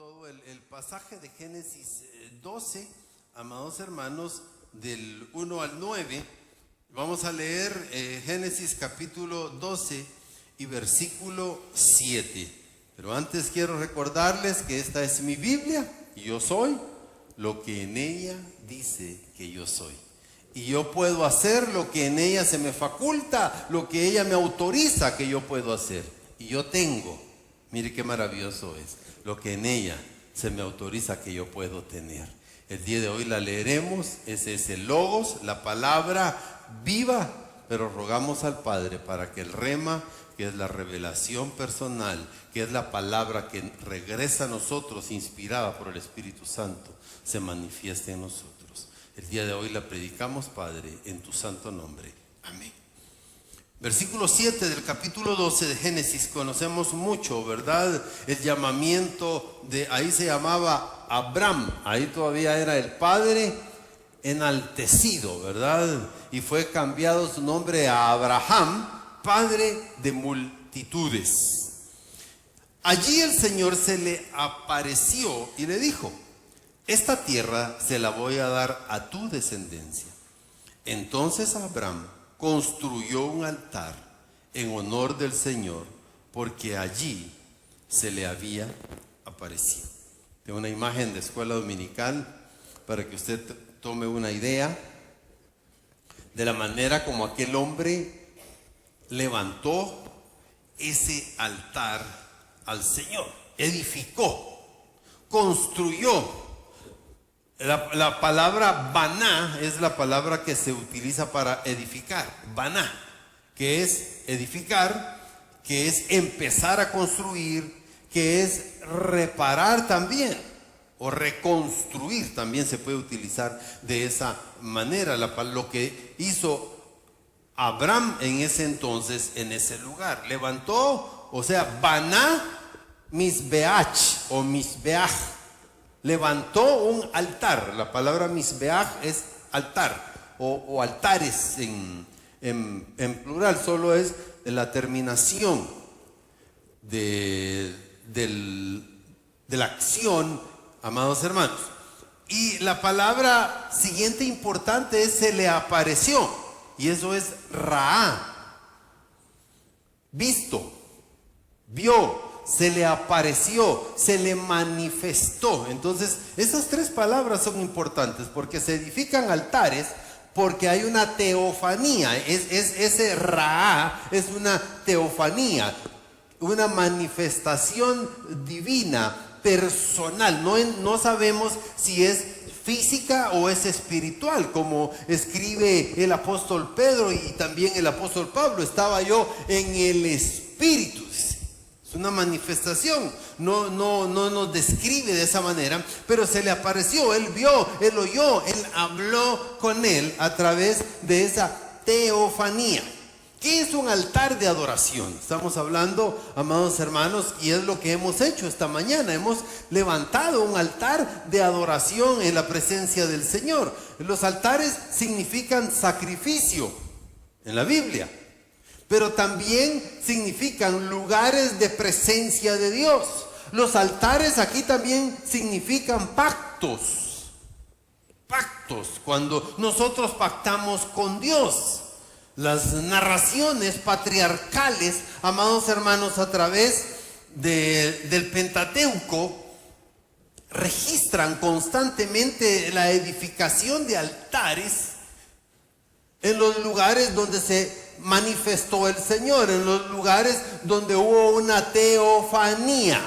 todo el pasaje de Génesis 12, amados hermanos, del 1 al 9. Vamos a leer Génesis capítulo 12 y versículo 7. Pero antes quiero recordarles que esta es mi Biblia y yo soy lo que en ella dice que yo soy. Y yo puedo hacer lo que en ella se me faculta, lo que ella me autoriza que yo puedo hacer. Y yo tengo, mire qué maravilloso es, lo que en ella se me autoriza que yo puedo tener. El día de hoy la leeremos, ese es el Logos, la palabra viva, pero rogamos al Padre para que el Rema, que es la revelación personal, que es la palabra que regresa a nosotros, inspirada por el Espíritu Santo, se manifieste en nosotros. El día de hoy la predicamos, Padre, en tu santo nombre. Amén. Versículo 7 del capítulo 12 de Génesis, conocemos mucho, ¿verdad? El llamamiento de, ahí se llamaba Abram, ahí todavía era el padre enaltecido, ¿verdad? Y fue cambiado su nombre a Abraham, padre de multitudes. Allí el Señor se le apareció y le dijo: esta tierra se la voy a dar a tu descendencia. Entonces Abraham construyó un altar en honor del Señor, porque allí se le había aparecido. Tengo una imagen de escuela dominical para que usted tome una idea de la manera como aquel hombre levantó ese altar al Señor, edificó, construyó. La palabra baná es la palabra que se utiliza para edificar. Baná, que es edificar, que es empezar a construir, que es reparar también, o reconstruir también se puede utilizar de esa manera. Lo que hizo Abraham en ese entonces, en ese lugar, levantó, o sea, baná misbeach o misbeach. Levantó un altar. La palabra misbeach es altar o altares en plural, solo es la terminación de la acción, amados hermanos. Y la palabra siguiente importante es se le apareció, y eso es raá, visto, vio, se le apareció, se le manifestó. Entonces, esas tres palabras son importantes porque se edifican altares, porque hay una teofanía. Ese Raá es una teofanía, una manifestación divina, personal. No sabemos si es física o es espiritual, como escribe el apóstol Pedro y también el apóstol Pablo. Estaba yo en el Espíritu. Una manifestación, no nos describe de esa manera, pero se le apareció, él vio, él oyó, él habló con él a través de esa teofanía. ¿Qué es un altar de adoración? Estamos hablando, amados hermanos, y es lo que hemos hecho esta mañana. Hemos levantado un altar de adoración en la presencia del Señor. Los altares significan sacrificio en la Biblia, pero también significan lugares de presencia de Dios. Los altares aquí también significan pactos. Pactos, cuando nosotros pactamos con Dios. Las narraciones patriarcales, amados hermanos, a través del Pentateuco, registran constantemente la edificación de altares en los lugares donde se manifestó el Señor, en los lugares donde hubo una teofanía.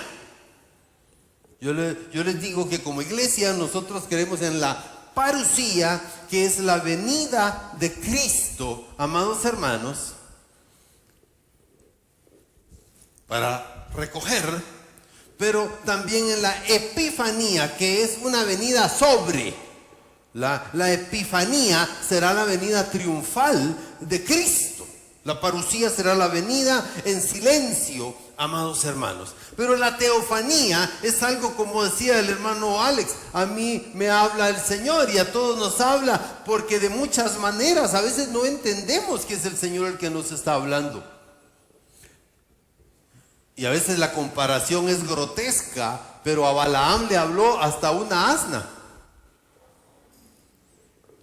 Yo les digo que como iglesia nosotros creemos en la parucía, que es la venida de Cristo, amados hermanos, para recoger, pero también en la epifanía, que es una venida sobre. La epifanía será la venida triunfal de Cristo. La parucía será la venida en silencio, amados hermanos. Pero la teofanía es algo, como decía el hermano Alex, a mí me habla el Señor y a todos nos habla, porque de muchas maneras a veces no entendemos que es el Señor el que nos está hablando. Y a veces la comparación es grotesca, pero a Balaam le habló hasta una asna,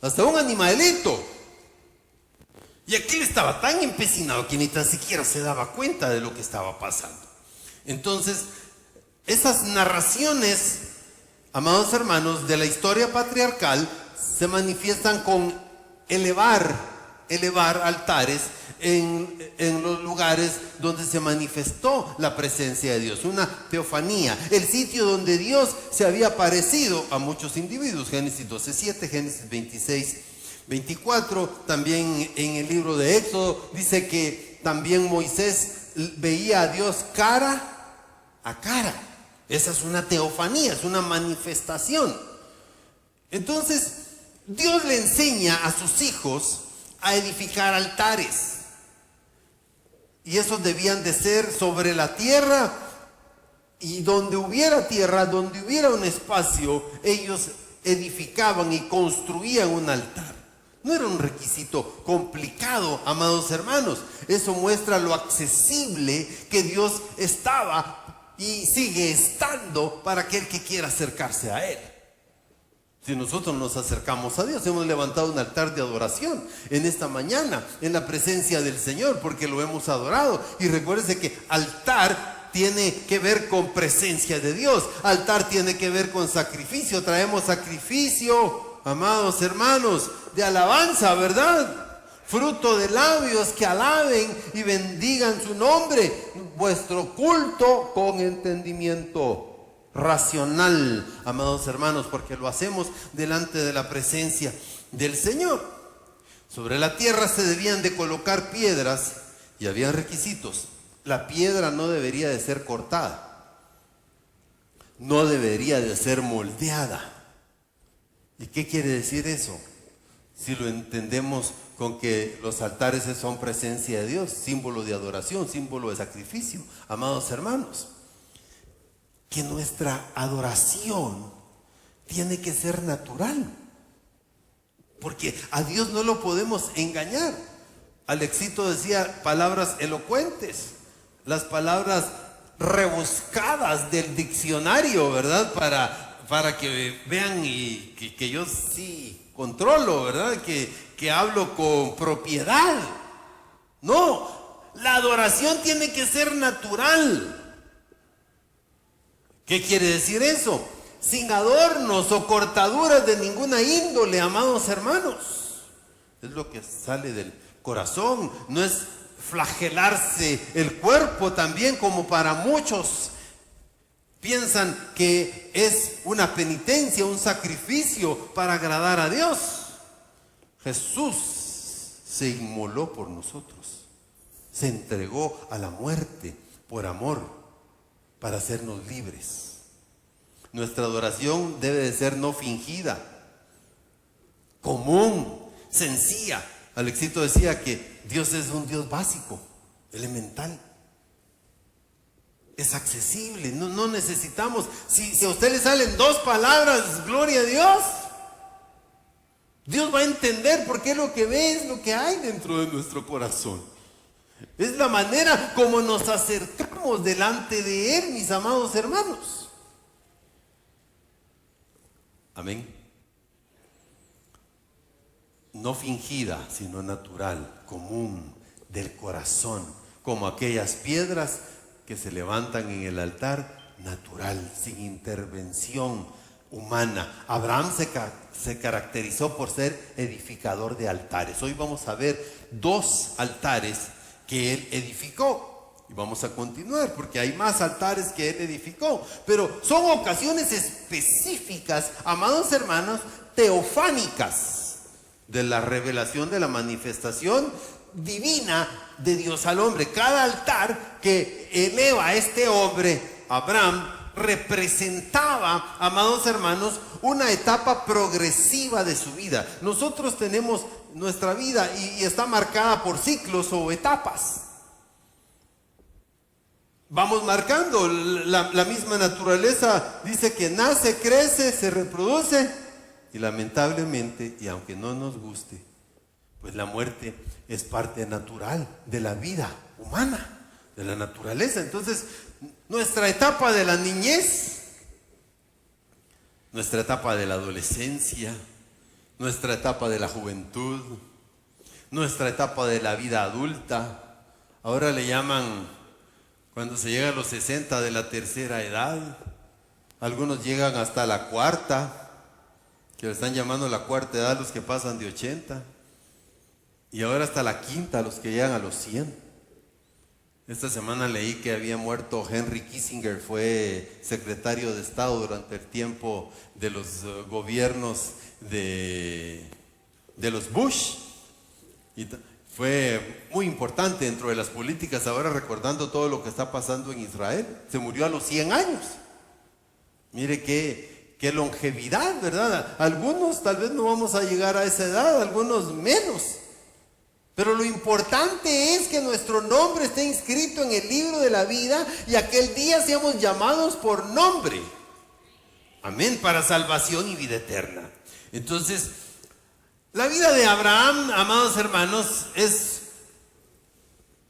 hasta un animalito. Y aquel estaba tan empecinado que ni tan siquiera se daba cuenta de lo que estaba pasando. Entonces, esas narraciones, amados hermanos, de la historia patriarcal se manifiestan con elevar altares en los lugares donde se manifestó la presencia de Dios, una teofanía, el sitio donde Dios se había aparecido a muchos individuos. Génesis 12:7, Génesis 26:24, también en el libro de Éxodo dice que también Moisés veía a Dios cara a cara. Esa es una teofanía, es una manifestación. Entonces, Dios le enseña a sus hijos a edificar altares. Y esos debían de ser sobre la tierra, y donde hubiera tierra, donde hubiera un espacio, ellos edificaban y construían un altar. No era un requisito complicado, amados hermanos. Eso muestra lo accesible que Dios estaba y sigue estando para aquel que quiera acercarse a Él. Si nosotros nos acercamos a Dios, hemos levantado un altar de adoración en esta mañana, en la presencia del Señor, porque lo hemos adorado. Y recuérdese que altar tiene que ver con presencia de Dios. Altar tiene que ver con sacrificio. Traemos sacrificio, amados hermanos, de alabanza, ¿verdad? Fruto de labios que alaben y bendigan su nombre. Vuestro culto con entendimiento racional, amados hermanos, porque lo hacemos delante de la presencia del Señor. Sobre la tierra se debían de colocar piedras y había requisitos. La piedra no debería de ser cortada, no debería de ser moldeada. ¿Y qué quiere decir eso? Si lo entendemos con que los altares son presencia de Dios, símbolo de adoración, símbolo de sacrificio, amados hermanos, que nuestra adoración tiene que ser natural, porque a Dios no lo podemos engañar. Alexito decía palabras elocuentes, las palabras rebuscadas del diccionario, ¿verdad? Para que vean y que yo sí controlo, ¿verdad? Que hablo con propiedad. No, la adoración tiene que ser natural. ¿Qué quiere decir eso? Sin adornos o cortaduras de ninguna índole, amados hermanos. Es lo que sale del corazón. No es flagelarse el cuerpo también, como para muchos piensan que es una penitencia, un sacrificio para agradar a Dios. Jesús se inmoló por nosotros, se entregó a la muerte por amor, para hacernos libres. Nuestra adoración debe de ser no fingida, común, sencilla. Alexito decía que Dios es un Dios básico, elemental. Es accesible, no necesitamos. Si a usted le salen 2 palabras, gloria a Dios, Dios va a entender, porque lo que ve es lo que hay dentro de nuestro corazón. Es la manera como nos acercamos delante de Él, mis amados hermanos. Amén. No fingida, sino natural, común, del corazón, como aquellas piedras que se levantan en el altar, natural, sin intervención humana. Abraham se caracterizó por ser edificador de altares. Hoy vamos a ver 2 altares que él edificó, y vamos a continuar porque hay más altares que él edificó, pero son ocasiones específicas, amados hermanos, teofánicas de la revelación, de la manifestación divina de Dios al hombre. Cada altar que eleva a este hombre, Abraham, representaba, amados hermanos, una etapa progresiva de su vida. Nosotros tenemos nuestra vida y está marcada por ciclos o etapas. Vamos marcando, la misma naturaleza dice que nace, crece, se reproduce, y lamentablemente, y aunque no nos guste, pues la muerte es parte natural de la vida humana, de la naturaleza. Entonces nuestra etapa de la niñez, nuestra etapa de la adolescencia, nuestra etapa de la juventud, nuestra etapa de la vida adulta. Ahora le llaman, cuando se llega a los 60, de la tercera edad. Algunos llegan hasta la cuarta, que le están llamando la cuarta edad los que pasan de 80. Y ahora hasta la quinta, los que llegan a los 100. Esta semana leí que había muerto Henry Kissinger, fue secretario de Estado durante el tiempo de los gobiernos de los Bush. Y fue muy importante dentro de las políticas, ahora recordando todo lo que está pasando en Israel. Se murió a los 100 años. Mire qué longevidad, ¿verdad? Algunos tal vez no vamos a llegar a esa edad, algunos menos. Pero lo importante es que nuestro nombre esté inscrito en el libro de la vida y aquel día seamos llamados por nombre. Amén, para salvación y vida eterna. Entonces, la vida de Abraham, amados hermanos, es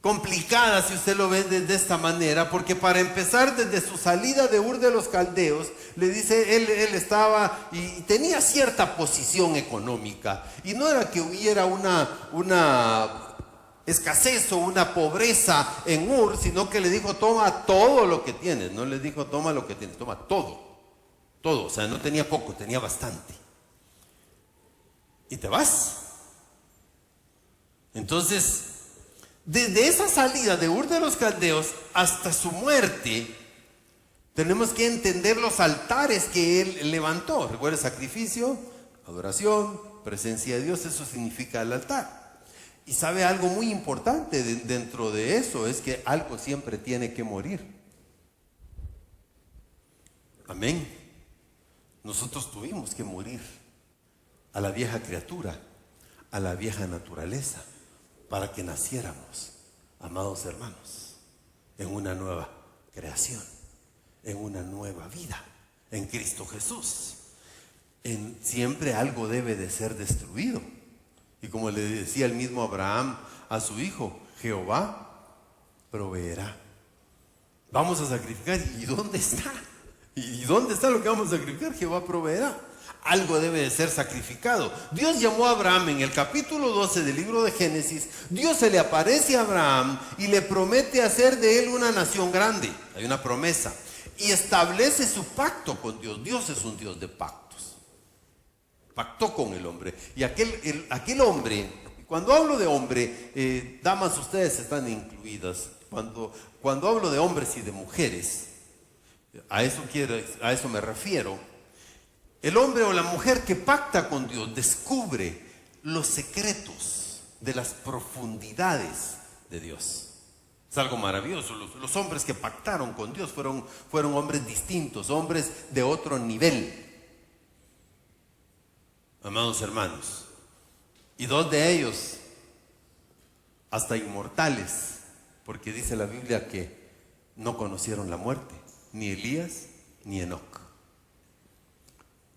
complicada si usted lo ve de esta manera, porque para empezar, desde su salida de Ur de los Caldeos, le dice, él estaba y tenía cierta posición económica, y no era que hubiera una escasez o una pobreza en Ur, sino que le dijo, toma todo lo que tienes. No le dijo, toma lo que tienes, toma todo, o sea, no tenía poco, tenía bastante, y te vas. Entonces, desde esa salida de Ur de los Caldeos hasta su muerte, tenemos que entender los altares que él levantó. Recuerda, sacrificio, adoración, presencia de Dios, eso significa el altar. Y sabe algo muy importante dentro de eso, es que algo siempre tiene que morir. Amén. Nosotros tuvimos que morir a la vieja criatura, a la vieja naturaleza, para que naciéramos, amados hermanos, en una nueva creación, en una nueva vida, en Cristo Jesús. Siempre algo debe de ser destruido. Y como le decía el mismo Abraham a su hijo, Jehová proveerá. Vamos a sacrificar, ¿y dónde está? ¿Y dónde está lo que vamos a sacrificar? Jehová proveerá. Algo debe de ser sacrificado. Dios llamó a Abraham en el capítulo 12 del libro de Génesis. Dios se le aparece a Abraham y le promete hacer de él una nación grande. Hay una promesa. Y establece su pacto con Dios. Dios es un Dios de pactos. Pactó con el hombre. Y aquel hombre, cuando hablo de hombre, damas, ustedes están incluidas. Cuando hablo de hombres y de mujeres, a eso me refiero. El hombre o la mujer que pacta con Dios descubre los secretos de las profundidades de Dios. Es algo maravilloso. Los hombres que pactaron con Dios fueron hombres distintos, hombres de otro nivel. Amados hermanos, y dos de ellos hasta inmortales, porque dice la Biblia que no conocieron la muerte, ni Elías ni Enoc.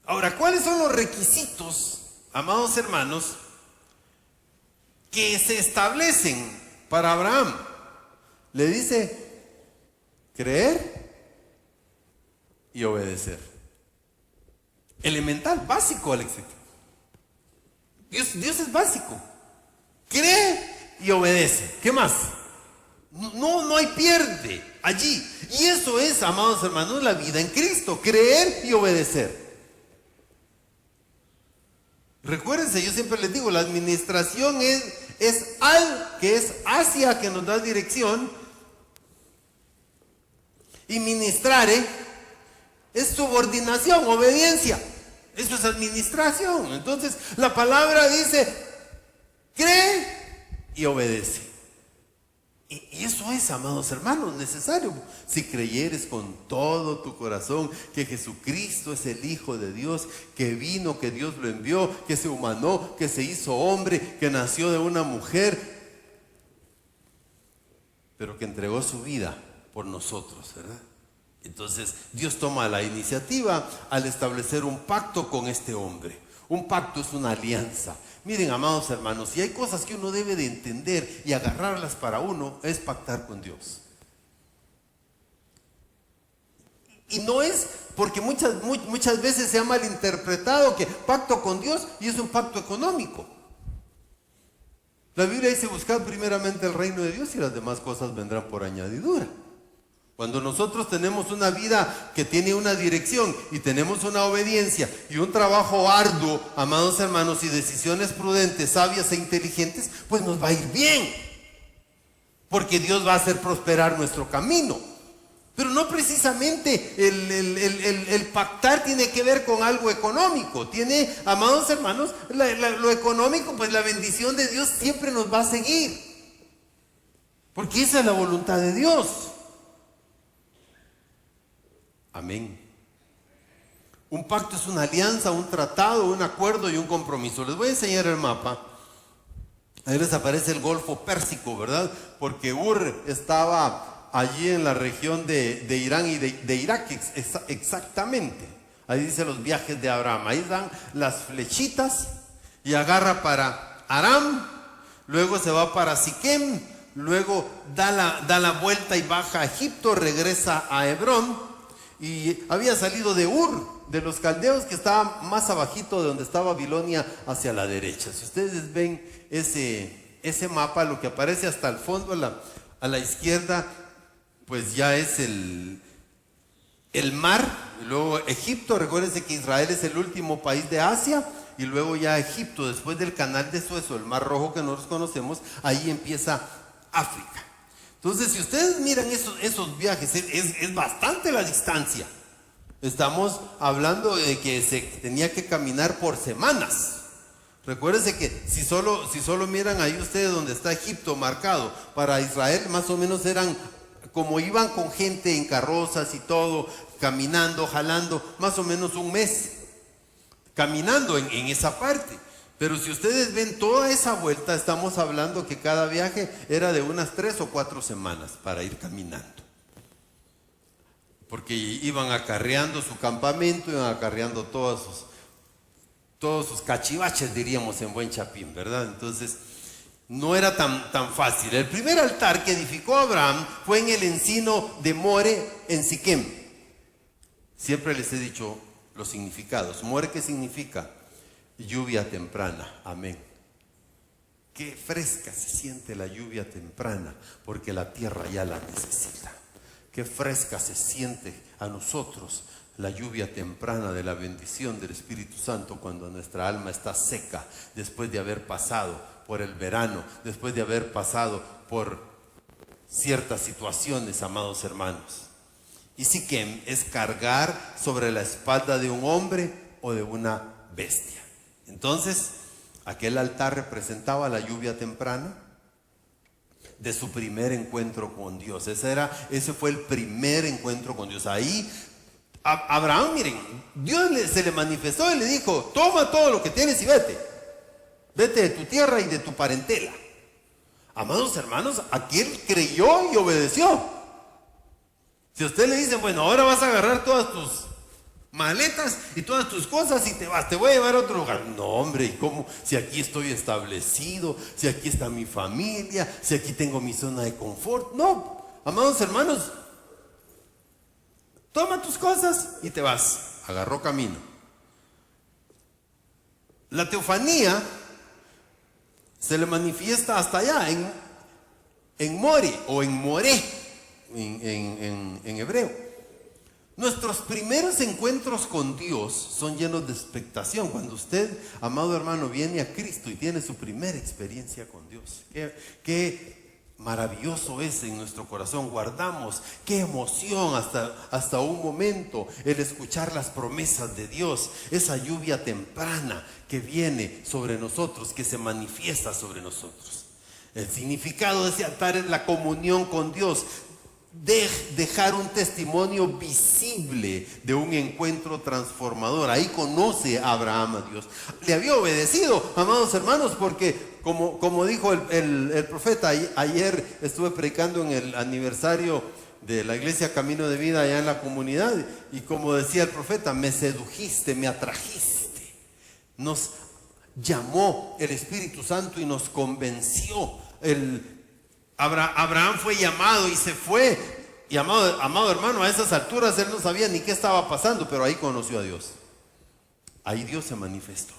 Ahora, ¿cuáles son los requisitos, amados hermanos, que se establecen para Abraham? Le dice, creer y obedecer. Elemental, básico, Alex. Dios es básico. Cree y obedece. ¿Qué más? No hay pierde allí. Y eso es, amados hermanos, la vida en Cristo. Creer y obedecer. Recuérdense, yo siempre les digo, la administración es hacia que nos da dirección, y ministrare es subordinación, obediencia. Eso es administración. Entonces la palabra dice, cree y obedece. Y eso es, amados hermanos, necesario. Si creyeres con todo tu corazón que Jesucristo es el Hijo de Dios, que vino, que Dios lo envió, que se humanó, que se hizo hombre, que nació de una mujer, pero que entregó su vida por nosotros, ¿verdad? Entonces Dios toma la iniciativa al establecer un pacto con este hombre. Un pacto es una alianza. Miren, amados hermanos, si hay cosas que uno debe de entender y agarrarlas para uno, es pactar con Dios. Y no es porque muchas veces se ha malinterpretado que pacto con Dios y es un pacto económico. La Biblia dice: buscad primeramente el reino de Dios y las demás cosas vendrán por añadidura. Cuando nosotros tenemos una vida que tiene una dirección y tenemos una obediencia y un trabajo arduo, amados hermanos, y decisiones prudentes, sabias e inteligentes, pues nos va a ir bien. Porque Dios va a hacer prosperar nuestro camino. Pero no precisamente el pactar tiene que ver con algo económico. Tiene, amados hermanos, lo económico, pues la bendición de Dios siempre nos va a seguir. Porque esa es la voluntad de Dios. Amén. Un pacto es una alianza, un tratado, un acuerdo y un compromiso. Les voy a enseñar el mapa. Ahí les aparece el Golfo Pérsico, ¿verdad? Porque Ur estaba allí en la región de Irán y de Irak, exactamente. Ahí dice los viajes de Abraham. Ahí dan las flechitas y agarra para Aram, luego se va para Siquem, luego da la vuelta y baja a Egipto, regresa a Hebrón. Y había salido de Ur, de los caldeos, que estaba más abajito de donde está Babilonia, hacia la derecha. Si ustedes ven ese mapa, lo que aparece hasta el fondo a la izquierda, pues ya es el mar. Y luego Egipto. Recuérdense que Israel es el último país de Asia, y luego ya Egipto, después del canal de Suez, el mar Rojo que nosotros conocemos, ahí empieza África. Entonces, si ustedes miran esos viajes, es bastante la distancia. Estamos hablando de que se tenía que caminar por semanas. Recuérdense que si solo miran ahí ustedes donde está Egipto marcado, para Israel más o menos eran, como iban con gente en carrozas y todo, caminando, jalando, más o menos un mes, caminando en esa parte. Pero si ustedes ven toda esa vuelta, estamos hablando que cada viaje era de unas 3 o 4 semanas para ir caminando. Porque iban acarreando su campamento, iban acarreando todos sus cachivaches, diríamos en buen chapín, ¿verdad? Entonces, no era tan fácil. El primer altar que edificó Abraham fue en el encino de More, en Siquem. Siempre les he dicho los significados. More, ¿qué significa? Lluvia temprana, amén. Qué fresca se siente la lluvia temprana, porque la tierra ya la necesita. Qué fresca se siente a nosotros la lluvia temprana de la bendición del Espíritu Santo, cuando nuestra alma está seca, después de haber pasado por el verano, después de haber pasado por ciertas situaciones, amados hermanos. Y Siquem es cargar sobre la espalda de un hombre o de una bestia. Entonces, aquel altar representaba la lluvia temprana de su primer encuentro con Dios. Ese fue el primer encuentro con Dios. Ahí, Abraham, miren, Dios se le manifestó y le dijo: toma todo lo que tienes y vete. Vete de tu tierra y de tu parentela. Amados hermanos, aquel creyó y obedeció. Si a usted le dicen: bueno, ahora vas a agarrar todas tus maletas y todas tus cosas y te vas, te voy a llevar a otro lugar. No, hombre, ¿y cómo? Si aquí estoy establecido, si aquí está mi familia, si aquí tengo mi zona de confort. No, amados hermanos, toma tus cosas y te vas. Agarró camino. La teofanía se le manifiesta hasta allá, en More o en Moré, en hebreo. Nuestros primeros encuentros con Dios son llenos de expectación. Cuando usted, amado hermano, viene a Cristo y tiene su primera experiencia con Dios, qué maravilloso es en nuestro corazón. Guardamos, qué emoción hasta un momento el escuchar las promesas de Dios, esa lluvia temprana que viene sobre nosotros, que se manifiesta sobre nosotros. El significado de ese altar es la comunión con Dios. Dejar un testimonio visible de un encuentro transformador. Ahí conoce a Abraham a Dios. Le había obedecido, amados hermanos, porque como dijo el profeta, ayer estuve predicando en el aniversario de la iglesia Camino de Vida allá en la comunidad, y como decía el profeta: me sedujiste, me atrajiste. Nos llamó el Espíritu Santo y nos convenció. Abraham fue llamado y se fue Y amado hermano, a esas alturas él no sabía ni qué estaba pasando, pero ahí conoció a Dios. Ahí Dios se manifestó.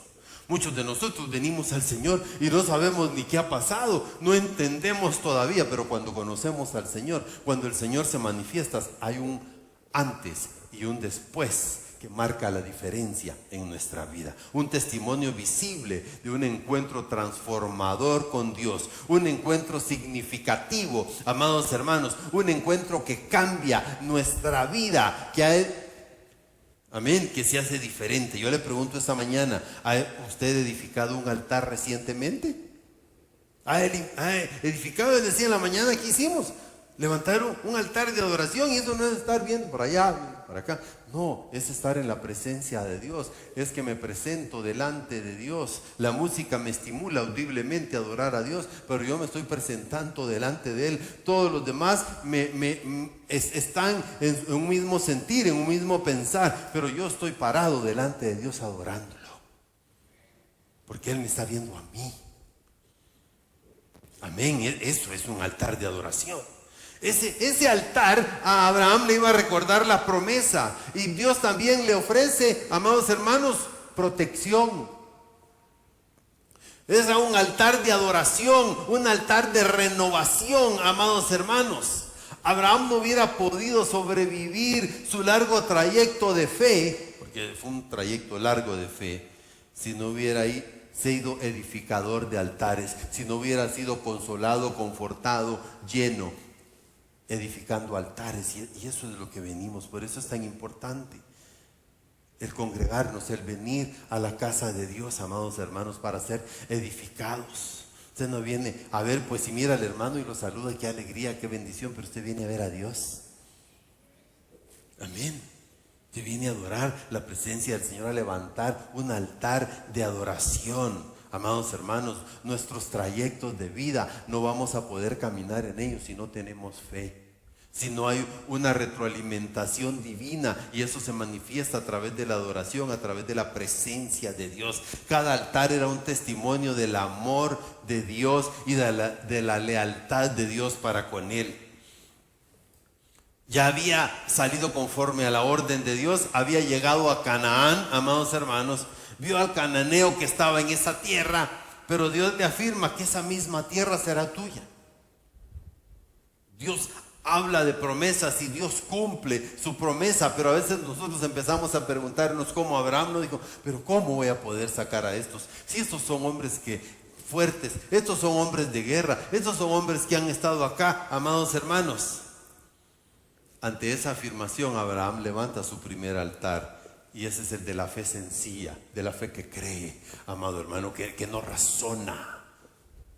Muchos de nosotros venimos al Señor y no sabemos ni qué ha pasado, no entendemos todavía, pero cuando conocemos al Señor, cuando el Señor se manifiesta, hay un antes y un después que marca la diferencia en nuestra vida. Un testimonio visible de un encuentro transformador con Dios, un encuentro significativo, amados hermanos, un encuentro que cambia nuestra vida, amén, que se hace diferente. Yo le pregunto esta mañana, ¿ha usted edificado un altar recientemente? ¿Ha edificado? Les decía en la mañana que hicimos, levantar un altar de adoración, y eso no es estar viendo por allá, por acá. No, es estar en la presencia de Dios. Es que me presento delante de Dios. La música me estimula audiblemente a adorar a Dios, pero yo me estoy presentando delante de Él. Todos los demás están en un mismo sentir, en un mismo pensar, pero yo estoy parado delante de Dios adorándolo, porque Él me está viendo a mí. Amén, eso es un altar de adoración. Ese altar a Abraham le iba a recordar la promesa, y Dios también le ofrece, amados hermanos, protección. Es un altar de adoración, un altar de renovación, amados hermanos. Abraham no hubiera podido sobrevivir su largo trayecto de fe, porque fue un trayecto largo de fe, si no hubiera sido edificador de altares, si no hubiera sido consolado, confortado, lleno, edificando altares. Y eso es lo que venimos. Por eso es tan importante el congregarnos, el venir a la casa de Dios, amados hermanos, para ser edificados. Usted no viene a ver, pues si mira al hermano y lo saluda, qué alegría, qué bendición, pero usted viene a ver a Dios. Amén. Usted viene a adorar la presencia del Señor, a levantar un altar de adoración. Amados hermanos, nuestros trayectos de vida no vamos a poder caminar en ellos si no tenemos fe, si no hay una retroalimentación divina, y eso se manifiesta a través de la adoración, a través de la presencia de Dios. Cada altar era un testimonio del amor de Dios y de la lealtad de Dios para con él. Ya había salido conforme a la orden de Dios, había llegado a Canaán, amados hermanos, vio al cananeo que estaba en esa tierra, pero Dios le afirma que esa misma tierra será tuya. Dios habla de promesas y Dios cumple su promesa, pero a veces nosotros empezamos a preguntarnos, como Abraham no dijo, pero ¿cómo voy a poder sacar a estos? Si estos son hombres fuertes, estos son hombres de guerra, estos son hombres que han estado acá, amados hermanos. Ante esa afirmación, Abraham levanta su primer altar, y ese es el de la fe sencilla, de la fe que cree, amado hermano, que no razona.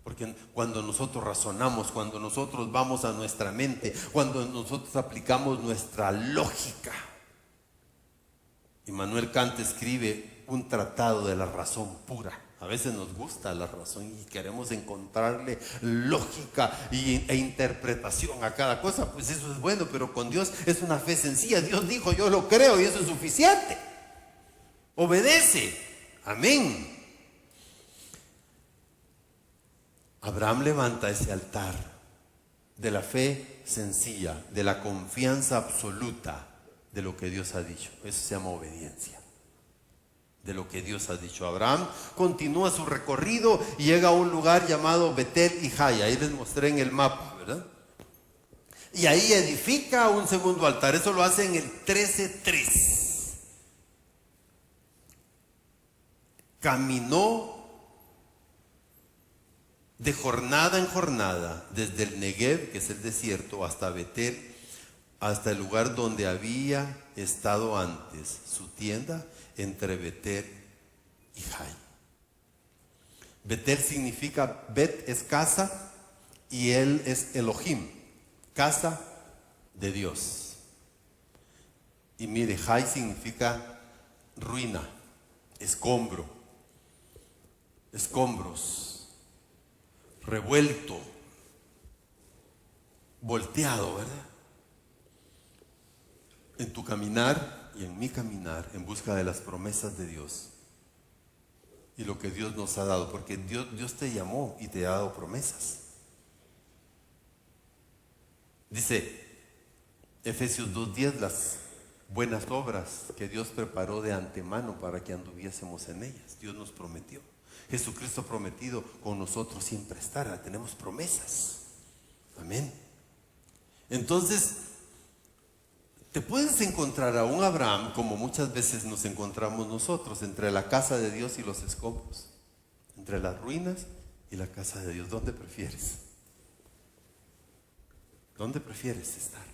Porque cuando nosotros razonamos, cuando nosotros vamos a nuestra mente, cuando nosotros aplicamos nuestra lógica. Immanuel Kant escribe un tratado de la razón pura. A veces nos gusta la razón y queremos encontrarle lógica e interpretación a cada cosa. Pues eso es bueno, pero con Dios es una fe sencilla. Dios dijo, yo lo creo, y eso es suficiente. Obedece. Amén. Abraham levanta ese altar de la fe sencilla, de la confianza absoluta de lo que Dios ha dicho. Eso se llama obediencia. De lo que Dios ha dicho. Abraham continúa su recorrido y llega a un lugar llamado Betel y Jai. Ahí les mostré en el mapa, ¿verdad? Y ahí edifica un segundo altar. Eso lo hace en el 13:3. Caminó de jornada en jornada, desde el Negev, que es el desierto, hasta Betel, hasta el lugar donde había estado antes, su tienda entre Betel y Jai. Betel significa, Bet es casa y él es Elohim, casa de Dios. Y mire, Jai significa ruina, escombro, escombros, revuelto, volteado, ¿verdad? En tu caminar y en mi caminar en busca de las promesas de Dios y lo que Dios nos ha dado, porque Dios te llamó y te ha dado promesas. Dice, Efesios 2:10, las buenas obras que Dios preparó de antemano para que anduviésemos en ellas. Dios nos prometió. Jesucristo ha prometido con nosotros siempre estar. Tenemos promesas. Amén. Entonces, te puedes encontrar a un Abraham como muchas veces nos encontramos nosotros, entre la casa de Dios y los escombros, entre las ruinas y la casa de Dios. ¿Dónde prefieres? ¿Dónde prefieres estar?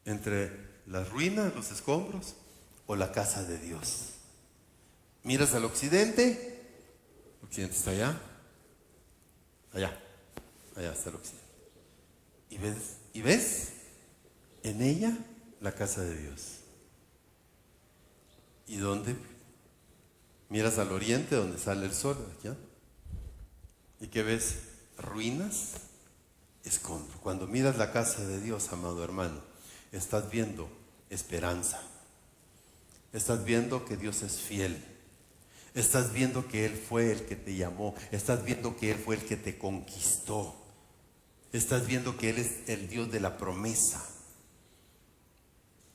¿Entre las ruinas, los escombros o la casa de Dios? Miras al occidente. El occidente está allá. Allá está el occidente. Y ves en ella la casa de Dios. ¿Y dónde? Miras al oriente, donde sale el sol, ¿ya? ¿Y qué ves? Ruinas, escombros. Cuando miras la casa de Dios, amado hermano, estás viendo esperanza. Estás viendo que Dios es fiel. Estás viendo que Él fue el que te llamó. Estás viendo que Él fue el que te conquistó. Estás viendo que Él es el Dios de la promesa.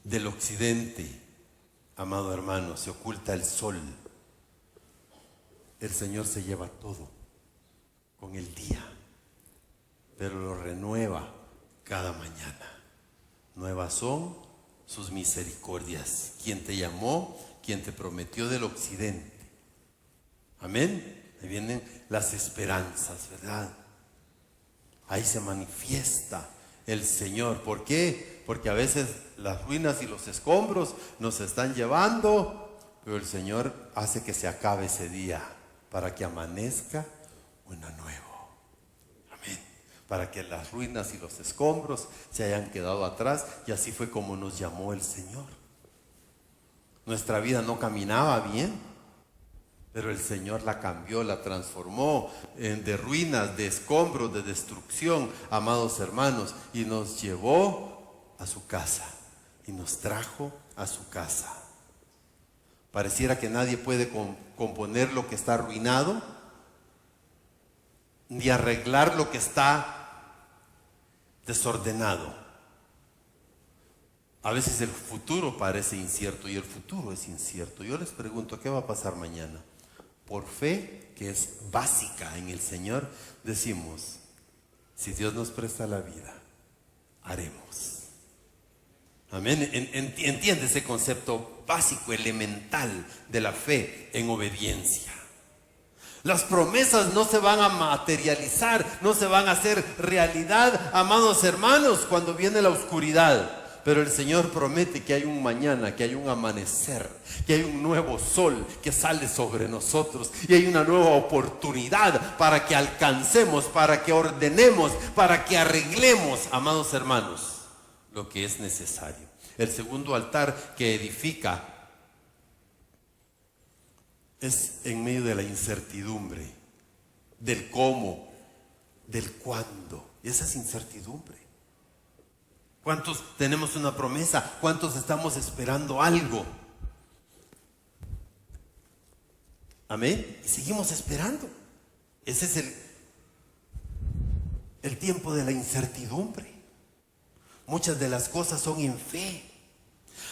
Del occidente, amado hermano, se oculta el sol. El Señor se lleva todo con el día, pero lo renueva cada mañana. Nuevas son sus misericordias. ¿Quién te llamó? ¿Quién te prometió del occidente? Amén. Ahí vienen las esperanzas, ¿verdad? Ahí se manifiesta el Señor. ¿Por qué? Porque a veces las ruinas y los escombros nos están llevando, pero el Señor hace que se acabe ese día para que amanezca uno nuevo. Amén. Para que las ruinas y los escombros se hayan quedado atrás, y así fue como nos llamó el Señor. Nuestra vida no caminaba bien, pero el Señor la cambió, la transformó de ruinas, de escombros, de destrucción, amados hermanos, y nos llevó a su casa, y nos trajo a su casa. Pareciera que nadie puede componer lo que está arruinado, ni arreglar lo que está desordenado. A veces el futuro parece incierto, y el futuro es incierto. Yo les pregunto, ¿qué va a pasar mañana? Por fe, que es básica en el Señor, decimos, si Dios nos presta la vida, haremos. Amén. Entiende ese concepto básico, elemental de la fe en obediencia. Las promesas no se van a materializar, no se van a hacer realidad, amados hermanos, cuando viene la oscuridad. Pero el Señor promete que hay un mañana, que hay un amanecer, que hay un nuevo sol que sale sobre nosotros, y hay una nueva oportunidad para que alcancemos, para que ordenemos, para que arreglemos, amados hermanos, lo que es necesario. El segundo altar que edifica es en medio de la incertidumbre, del cómo, del cuándo. Y esa es incertidumbre. ¿Cuántos tenemos una promesa? ¿Cuántos estamos esperando algo? Amén. Y seguimos esperando. Ese es el tiempo de la incertidumbre. Muchas de las cosas son en fe.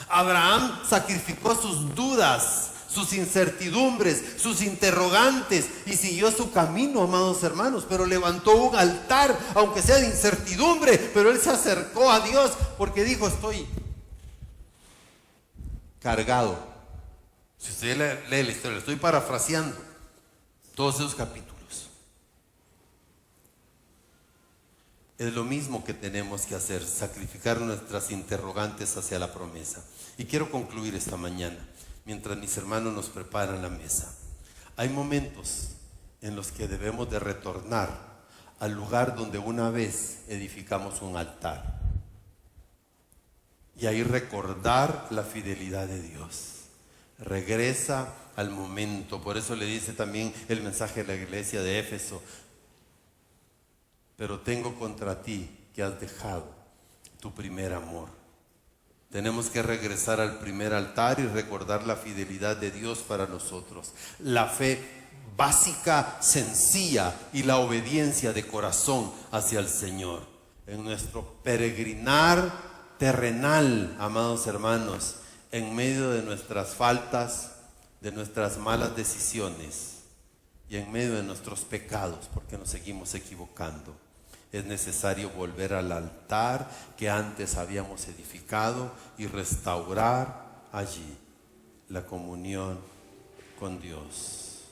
Abraham sacrificó sus dudas, sus incertidumbres, sus interrogantes, y siguió su camino, amados hermanos, pero levantó un altar, aunque sea de incertidumbre, pero él se acercó a Dios porque dijo, estoy cargado. Si usted lee la historia, estoy parafraseando todos esos capítulos. Es lo mismo que tenemos que hacer, sacrificar nuestras interrogantes hacia la promesa. Y quiero concluir esta mañana, mientras mis hermanos nos preparan la mesa. Hay momentos en los que debemos de retornar al lugar donde una vez edificamos un altar, y ahí recordar la fidelidad de Dios. Regresa al momento. Por eso le dice también el mensaje de la iglesia de Éfeso, pero tengo contra ti que has dejado tu primer amor. Tenemos que regresar al primer altar y recordar la fidelidad de Dios para nosotros. La fe básica, sencilla, y la obediencia de corazón hacia el Señor. En nuestro peregrinar terrenal, amados hermanos, en medio de nuestras faltas, de nuestras malas decisiones y en medio de nuestros pecados, porque nos seguimos equivocando. Es necesario volver al altar que antes habíamos edificado y restaurar allí la comunión con Dios.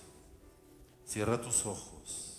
Cierra tus ojos.